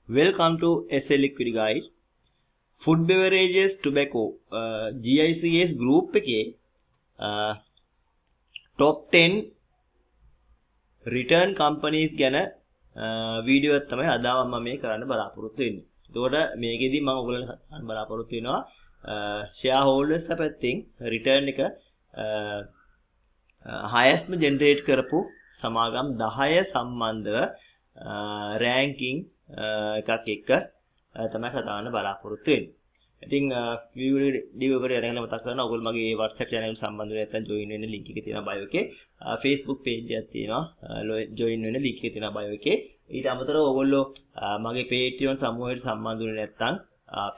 Welcome to SA Liquid guys. Food beverages tobacco GICS group එකේ top 10 return companies ගැන video එකක් තමයි අද මම මේ කරන්න බලාපොරොත්තු වෙන්නේ. ඒකට මේකෙදි මම ඔයගොල්ලන්ට ගන්න බලාපොරොත්තු වෙනවා shareholders පැත්තෙන් return එක highest generate කරපු සමාගම් 10 සම්බන්ධව ranking එකක් එක්ක තමයි කතා කරන්න බලාපොරොත්තු වෙන්නේ. ඉතින් වීඩියෝ එකට යනගෙන මතක් කරනවා ඔයගොල්ලෝ මගේ WhatsApp channel එකට සම්බන්ධ වෙලා නැත්නම් join වෙන්න link එක තියෙනවා bio එකේ. Facebook page එකක් තියෙනවා join වෙන්න link එක තියෙනවා bio එකේ. ඊට අමතරව ඔයගොල්ලෝ මගේ Patreon සමූහයට සම්බන්ධ වෙන්නේ නැත්නම්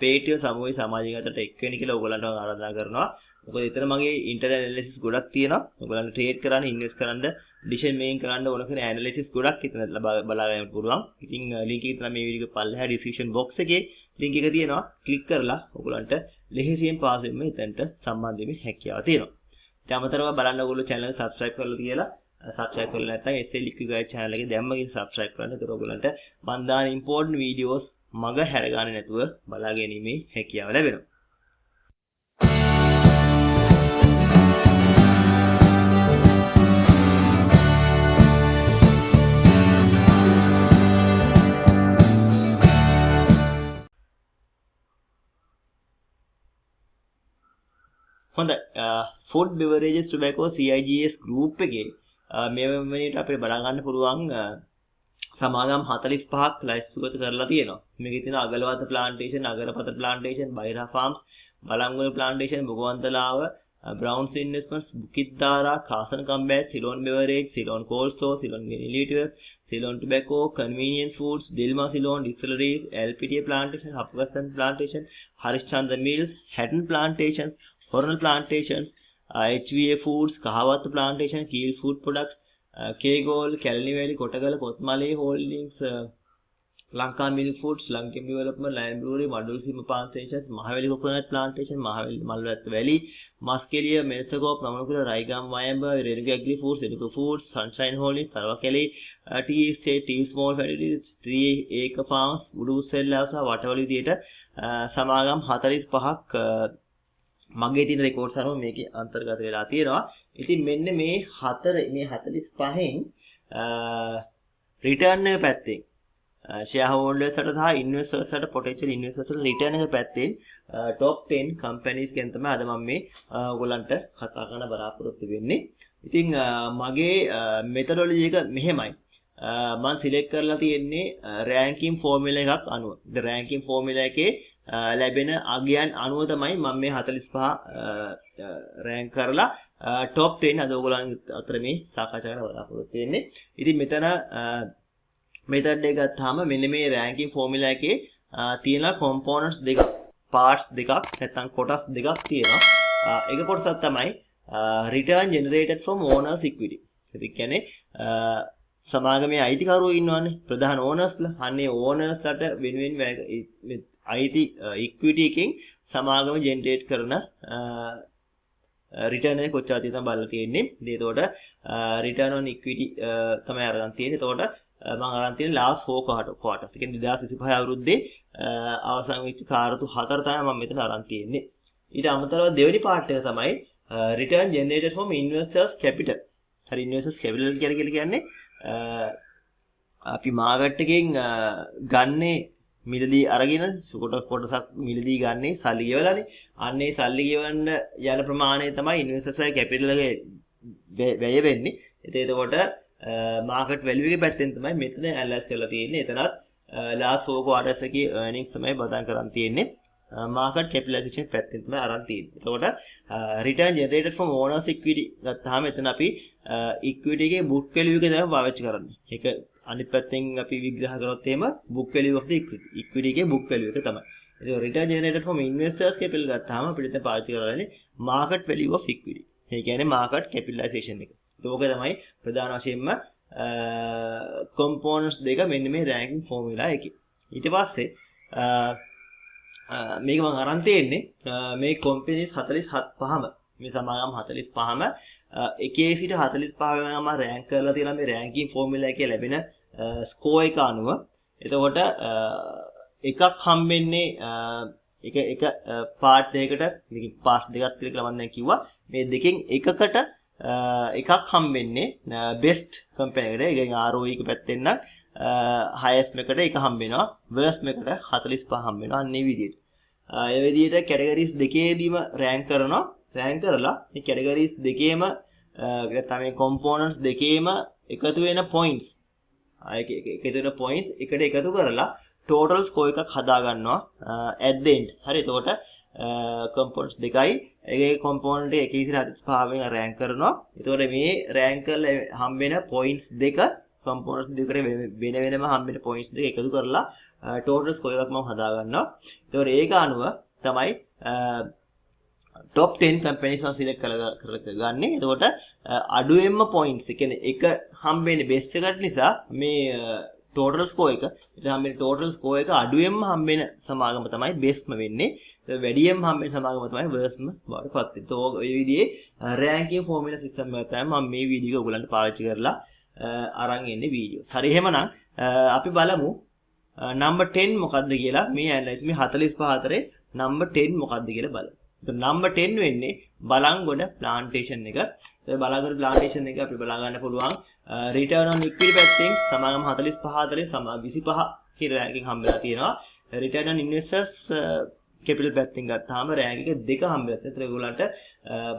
Patreon සමූහයේ සමාජිකයන්ට එක් වෙන්න කියලා ඔයගොල්ලන්ට ආරාධනා කරනවා. මොකද එතන මගේ ඉන්ටර්නල් ඇනලිසිස් ගොඩක් තියෙනවා. ඔයගොල්ලන්ට ට්‍රේඩ් කරන්න, ඉන්වෙස්ට් කරන්න, ඩිසිෂන් මේකින් කරන්න ඕන කරන ඇනලිසිස් ගොඩක් එතන බලා ගන්න පුළුවන්. ඉතින් link එක තමයි මේ වීඩියෝ එක පල්ලෙහා description box එකේ link එක තියෙනවා. ක්ලික් කරලා ඔයගොල්ලන්ට ලෙහෙසියෙන් පාස් වෙන්න එතනට සම්බන්ධ වෙන්න හැකියාව තියෙනවා. ඊට අමතරව බලන්න ඔයගොල්ලෝ channel එක subscribe කරලා තියලා subscribe කරලා නැත්නම් SA Liquid Guide channel එකේ දැම්මකින් subscribe කරන්න. ඒතර ඔයගොල්ලන්ට මම දාන important videos මග හැරගන්නේ නැතුව බලා ගැනීමේ හැකියාව ලැබෙනවා. හොඳයි food beverages tobacco CIGS group එකේ මේ වෙනට අපිට බලා ගන්න පුළුවන් සමාගම් 45ක් ලයිස්තුගත කරලා තියෙනවා. මේකේ තියෙන අගලවත plantation, අගරපත plantation, බයිරා farms, බලංගොල plantation, බුගවන්තලාව, Browns Investments, Bukitdara, Carson Combat, Ceylon Beverage, Ceylon Cold Store, Ceylon Milliliters, Ceylon Tobacco, Convenience Foods, Dilma Ceylon Distilleries, LPTA Plantation, Hapwastan Plantation, Harishchandra Mills, Hatton Plantations, Hornell Plantations, HVA Foods, Kahawattu Plantation, Keel Food Products, K-Gold, Kalani Valley, Kottagala, Kothmale Holdings, Lanka Milk Foods, Lanka Development, Lion Brewery, Madulsima Plantations, Mahaveli Coconut Plantation, Mahaveli Malvat Valley, Muskelia, Mesago, Pramanukula, Raigam, Mayamba, Renuga Agri Foods, Renuga Foods, Sunshine Holdings, Saravakali, Tea Estate, Tea Small Factories, 3 Acre Farms, Udu Sellasa, Watervalley Theatre, සමාගම් 45ක් මගේ තියෙන records අනුව මේකේ අන්තර්ගත වෙලා තියෙනවා. ඉතින් මෙන්න මේ 45න් රිටර්න් එක පැත්තෙන් shareholdersට සහ investors potential investors රිටර්න් එක පැත්තෙන් top 10 companies ගැන තමයි අද මම මේ ඔයගොල්ලන්ට කතා කරන්න බලාපොරොත්තු වෙන්නේ. ඉතින් මගේ methodology එක මෙහෙමයි. මම select කරලා තියෙන්නේ ranking formula එකක් අනුව. the ranking formula එකේ ලැබෙන අගයන් අනුව තමයි මම මේ 45 රෑන්ක් කරලා top 10 අද ඔයගොල්ලන් අතර මේ සාකච්ඡා කරන්න බලාපොරොත්තු වෙන්නේ. ඉතින් මෙතන method එක ගත්තාම මෙන්න මේ ranking formula එකේ තියෙන components දෙක, parts දෙකක් නැත්නම් කොටස් දෙකක් තියෙනවා. එක කොටසක් තමයි return generated from owners equity. ඒ කියන්නේ සමාගමේ අයිතිකරුවෝ ඉන්නවනේ ප්‍රධාන ඕනර්ස්ලා. අන්නේ ඕනර්ස්ලාට වෙනුවෙන් අයිති ඉක්විටි එකෙන් සමාගම ජෙනරේට් කරන රිටර්න් එක කොච්චරද තමයි බලලා තියෙන්නේ. ඒකෝට රිටර්න් on equity තමයි අරන් තියෙන්නේ. ඒකෝට මම අරන් තියෙන්නේ last 4 quarters. ඒ කියන්නේ 2025 අවුරුද්දේ අවසන් වෙච්ච කාර්තු 4 තමයි මම මෙතන අරන් තියෙන්නේ. ඊට අමතරව දෙවෙනි පාර්ට් එක තමයි return generated from investors capital. හරි investors capital කියලා කියන්නේ අපි මාකට් එකෙන් ගන්නේ මිලදී අරගෙන කොටසක් මිලදී ගන්නේ සල්ලි ගෙවලානේ. අන්නේ සල්ලි ගෙවන්න යන ප්‍රමාණය තමයි ඉන්වෙස්ටර්ස් කැපිටල් එකේ වැය වෙන්නේ. එතකොට මාකට් වැලියු එකේ පැත්තෙන් තමයි මෙතන ඇනලයිස් කරලා තියෙන්නේ. එතනත් last 4 quarters එකේ earnings තමයි බදන් කරන් තියෙන්නේ. market capitalization පැත්තෙන් තමයි අරන් තියෙන්නේ. එතකොට return generated from owners equity ගත්තාම එතන අපි equity එකේ book value එක තමයි පාවිච්චි කරන්නේ. ඒක අනිත් පැත්තෙන් අපි විග්‍රහ කරොත් එහෙම book value of the equity. equity එකේ book value එක තමයි. ඒක return generated from investors capital ගත්තාම අපිට දැන් පාවිච්චි කරන්නේ market value of equity. ඒ කියන්නේ market capitalization එක. ඒක තමයි ප්‍රධාන වශයෙන්ම components දෙක මෙන්න මේ ranking formula එකේ. ඊට පස්සේ මේක මම අරන් තියෙන්නේ මේ companies 45ම මේ සමාගම් 45ම එකේ සිට 45 වෙනකම් rank කරලා තියෙනවා මේ ranking formula එකේ ලැබෙන score එක අනුව එතකොට එකක් හම්බෙන්නේ එක පාර්ට් දෙකකට ඉතින් පාස් දෙකක් කියලා මම දැන් කිව්වා. මේ දෙකෙන් එකකට එකක් හම්බෙන්නේ බෙස්ට් කම්පැනි එකට. ඒ කියන්නේ ROE එක පැත්තෙන් නම් highest එකට එක හම්බ වෙනවා. worst එකට 45 හම්බ වෙනවා. අන්න ඒ විදිහට. ඒ විදිහට කැටගරිස් දෙකේදීම රෑන්ක් කරනවා. රෑන්ක් කරලා මේ කැටගරිස් දෙකේම තමයි කොම්පොනන්ට්ස් දෙකේම එකතු වෙන පොයින්ට්ස් එකතු වෙන පොයින්ට්ස් එකට එකතු කරලා total score එකක් හදා ගන්නවා at the end. හරි. එතකොට components දෙකයි එකේ component එක 145 වෙන් රෑන්ක් කරනවා. එතකොට මේ රෑන්ක් කරලා හම්බෙන points දෙක components දෙකට වෙන වෙනම හම්බෙන points දෙක එකතු කරලා total score එකක් මම හදා ගන්නවා. එතකොට ඒක අනුව තමයි top 10 companies one select කරගන්නේ. එතකොට අඩුවෙන්ම points ඒ කියන්නේ එක හම්බෙන්නේ best එකට නිසා මේ total score එක ඉතින් හම්බෙන්නේ total score එක අඩුවෙන්ම හම්බෙන සමාගම තමයි bestම වෙන්නේ. ඒ වැඩියෙන්ම හම්බෙන සමාගම තමයි worstම බවට පත් වෙන්නේ. તો ඔය විදිහේ ranking formula system එක තමයි මම මේ වීඩියෝ එක ඔයගලන්ට පාවිච්චි කරලා අරන් එන්නේ වීඩියෝ. හරි එහෙමනම් අපි බලමු number 10 මොකක්ද කියලා. මේ ඇනලයිස් මේ 45 අතරේ number 10 මොකක්ද කියලා බලමු. එතකොට number 10 වෙන්නේ බලංගොඩ plantation එක. ඒ බලංගොඩ plantation එක අපි බලා ගන්න පුළුවන් return on equity පැත්තෙන් සමාගම 45 අතරේ 25 කියලා රෑන්කින් හම්බෙලා තියෙනවා. return on investors capital පැත්තෙන් ගත්තාම රෑන්ක් එක දෙක හම්බෙලා තියෙනවා. ඒත් ඒගොල්ලන්ට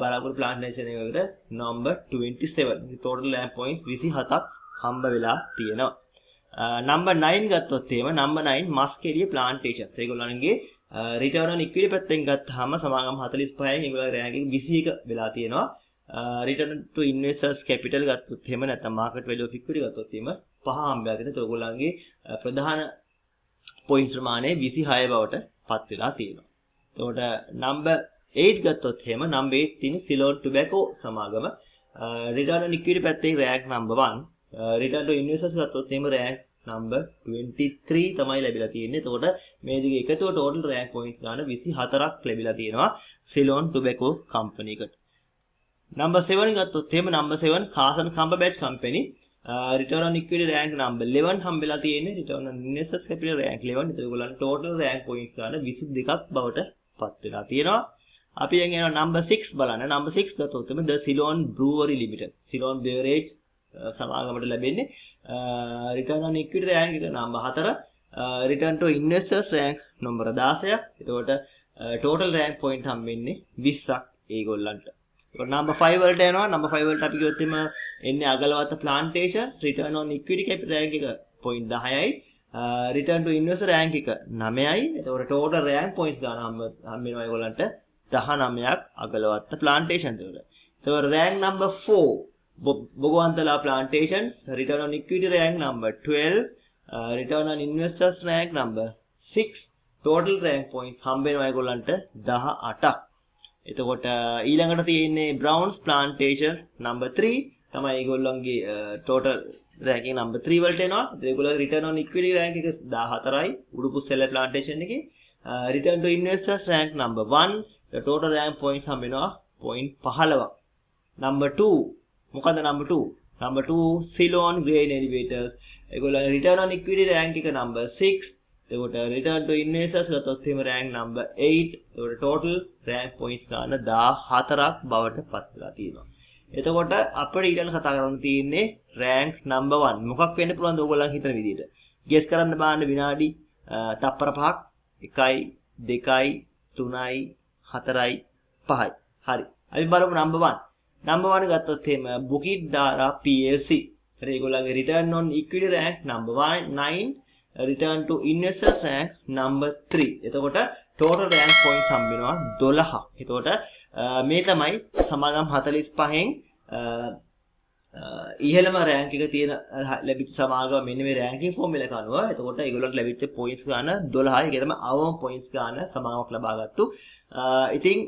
බලංගොඩ plantation එකකට number 27 total rank points 27ක් හම්බ වෙලා තියෙනවා. number 9 ගත්තොත් එහෙම number 9 මස්කෙලිය plantation. ඒගොල්ලන්ගේ return on equity පැත්තෙන් ගත්තාම සමාගම 45යි ඒගොල්ලන්ගේ රෑන්ක් එක 21 වෙලා තියෙනවා. return to investors capital ගත්තොත් එහෙම නැත්නම් market value of equity ගත්තොත් එහෙම පහ හම්බෙලා තියෙනවා. ඒගොල්ලන්ගේ ප්‍රධාන points ප්‍රමාණය 26 බවට පත් වෙලා තියෙනවා. එතකොට number 8 ගත්තොත් එහෙම number 8 තියෙන Ceylon Tobacco සමාගම return on equity පැත්තේ rank number 1 return to investors ගත්තොත් එහෙම rank number 23 තමයි ලැබිලා තියෙන්නේ. එතකොට මේ දෙක එකතුව total rank points ගන්න 24ක් ලැබිලා තියෙනවා Ceylon Tobacco company එකට. number 7 ගත්තොත් එහෙම number 7 Carson Cumberbatch company return on equity rank number 11 හම්බෙලා තියෙන්නේ. return on investors capital rank 11. ඒත් ඒගොල්ලන් total rank points ගන්න 22ක් බවට පත් වෙලා තියෙනවා. අපි දැන් යනවා number 6 බලන්න. number 6 ගත්තොත් එමේ The Ceylon Brewery Limited. Ceylon Beverage සමාගමට ලැබෙන්නේ return on equity rank එක number 4. return to investors rank number 16ක්. එතකොට total rank point හම්බෙන්නේ 20ක් ඒගොල්ලන්ට. number 5 වලට යනවා. number 5 වලට අපි කිව්වොත් එම එන්නේ Agalawatta plantation return on equity capital rank එක point 10යි. return to investor rank එක 9යි. එතකොට total rank points ගන්න හම්බ වෙනවා ඒගොල්ලන්ට 19ක් අගලවත්ත plantation වල. එතකොට rank number 4 Bogwantala plantation return on equity rank number 12. return on investors rank number 6. total rank points හම්බ වෙනවා ඒගොල්ලන්ට 18ක්. එතකොට ඊළඟට තියෙන්නේ Browns plantation number 3 තමයි ඒගොල්ලන්ගේ total ranking number 3 වලට එනවා. ඒගොල්ලෝ return on equity rank එක 14යි උඩුපුස්සෙල්ල plantation එකේ. return to investors rank number 1. the total rank points හම්බ වෙනවා point 15ක්. number 2 මොකද number 2? number 2 Ceylon Grain Elevators. ඒගොල්ලෝ return on equity rank එක number 6. එතකොට return to investors ගත්තොත් එහෙම rank number 8. එතකොට total rank points ගන්න 14ක් බවට පත් වෙලා තියෙනවා. එතකොට අපිට ඊළඟ කතා කරන්න තියෙන්නේ rank number 1. මොකක් වෙන්න පුළුවන්ද ඔයගොල්ලන් හිතන විදිහට? guess කරන්න බලන්න විනාඩි තප්පර 5ක් 1යි 2යි 3යි 4යි 5යි. හරි. අපි බලමු number 1. number 1 ගත්තොත් එහෙම Bukit Dara PLC. හරි ඒගොල්ලන්ගේ return on equity rank number 9. return to investors rank number 3. එතකොට total rank points හම්බ වෙනවා 12ක්. එතකොට මේ තමයි සමාගම් 45න් ඉහළම rank එක තියෙන ලැබිච්ච සමාගම මෙන්න මේ ranking formula එක අනුව. එතකොට ඒගොල්ලන්ට ලැබිච්ච points ගන්න 12යි. ඒක තමයි අවම points ගන්න සමාගමක් ලබාගත්තු. ඉතින්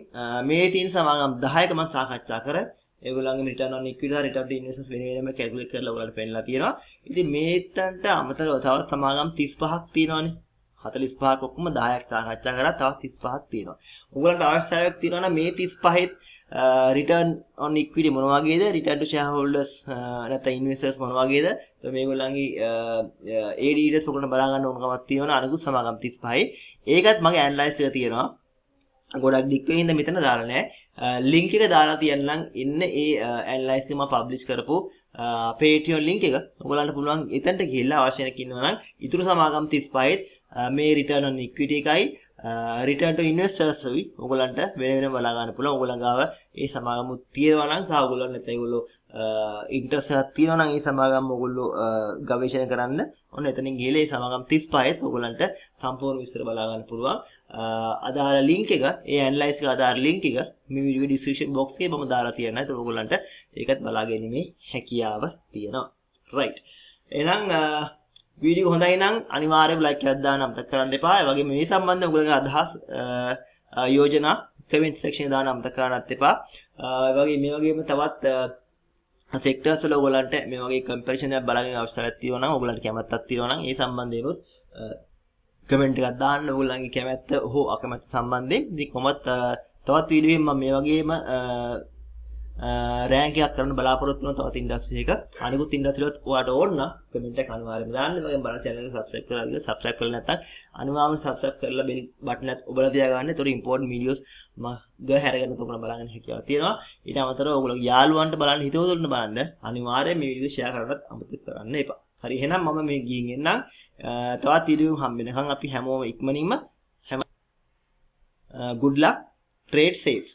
මේ තියෙන සමාගම් 10ක මම සාකච්ඡා කරා. ඒගොල්ලන්ගේ return on equity හා return to investors වෙන වෙනම calculate කරලා ඔයාලට පෙන්නලා තියෙනවා. ඉතින් මේකට අමතරව තවත් සමාගම් 35ක් තියෙනවානේ. 45ක් ඔක්කොම 10ක් සාකච්ඡා කරා. තවත් 35ක් තියෙනවා. ඔයගොල්ලන්ට අවශ්‍යතාවයක් තියෙනවා නම් මේ 35ත් return on equity මොන වගේද return to shareholders නැත්නම් investors මොන වගේද මේගොල්ලන්ගේ ADS ඔයගොල්ලෝ බලා ගන්න ඕනකමක් තියෙනවා අනිකුත් සමාගම් 35යි ඒකත් මගේ ඇනලයිස් කරලා තියෙනවා ගොඩක් ඩික් වෙන ඉඳ මෙතන දාලා නැහැ ලින්ක් එක දාලා තියන්නම් ඉන්න ඒ ඇනලයිස් එක මම පබ්ලිෂ් කරපු Patreon link එක ඔයගොල්ලන්ට පුළුවන් එතනට ගිහිල්ලා අවශ්‍ය නැක ඉන්නවා නම් ඊටු සමාගම් 35යි මේ return on equity එකයි return to investors යි ඔයගොල්ලන්ට වෙන වෙනම බලා ගන්න පුළුවන් ඔයගොල්ලන් ගාව ඒ සමාගම තියෙනවා නම් සහ ඔයගොල්ලන් නැත්නම් ඒගොල්ලෝ ඉන්ට්‍රස්ට් එකක් තියෙනවා නම් ඒ සමාගම ඔයගොල්ලෝ ගවේෂණය කරන්න ඔන්න එතනින් ගිහලා ඒ සමාගම් 35ත් ඔයගොල්ලන්ට සම්පූර්ණ විස්තර බලා ගන්න පුළුවන් අදාළ link එක ඒ ඇනලයිස් එක අදාළ link එක මේ වීඩියෝ description box එකේ මම දාලා තියෙනවා ඒක ඔයගොල්ලන්ට ඒකත් බලා ගැනීමේ හැකියාව තියෙනවා right එහෙනම් වීඩියෝ හොඳයි නම් අනිවාර්යයෙන්ම ලයික් එකක් දාන්න අමතක කරන්න එපා. ඒ වගේම මේ සම්බන්ධව ඔයගොල්ලෝගේ අදහස් යෝජනා කමෙන්ට් සෙක්ෂන් එකේ දාන්න අමතක කරන්නත් එපා. ඒ වගේ මේ වගේම තවත් සෙක්ටර්ස් වල ඔයගොල්ලන්ට මේ වගේ කම්පැරිසන් එකක් බලන්න අවශ්‍යතාවයක් තියෙනවා නම් ඔයගොල්ලන්ට කැමැත්තක් තියෙනවා නම් ඒ සම්බන්ධයෙන්ොත් කමෙන්ට් එකක් දාන්න ඔයගොල්ලන්ගේ කැමැත්ත හෝ අකමැත්ත සම්බන්ධයෙන්. ඉතින් කොහොමත් තවත් වීඩියෝ එකක් මම මේ වගේම රෑන්ක් එකක් කරන්න බලාපොරොත්තු වෙනවා තවත් ඉන්ඩස්ට්‍රි එක. අනිකුත් ඉන්ඩස්ට්‍රි වලත් ඔයාට ඕන නම් කමෙන්ට් එක අනිවාර්යයෙන්ම දාන්න. ඒ වගේම බලන්න channel එක subscribe කරලා subscribe කරලා නැත්නම් අනිවාර්යයෙන්ම subscribe කරලා bell button එක ඔබලා තියාගන්න. ඒතකොට important videos මම හැරගෙන ඔයගොල්ලෝ බලන්න හැකියාව තියෙනවා. ඊට අමතරව ඔයගොල්ලෝ යාළුවන්ට බලන්න හිතවතුන්ට බලන්න අනිවාර්යයෙන් මේ වීඩියෝ share කරන්නත් අමතක කරන්න එපා. හරි එහෙනම් මම මේ ගිහින් එන්නම්. තවත් වීඩියෝ හම්බ වෙනකන් අපි හැමෝම ඉක්මනින්ම good luck trade safe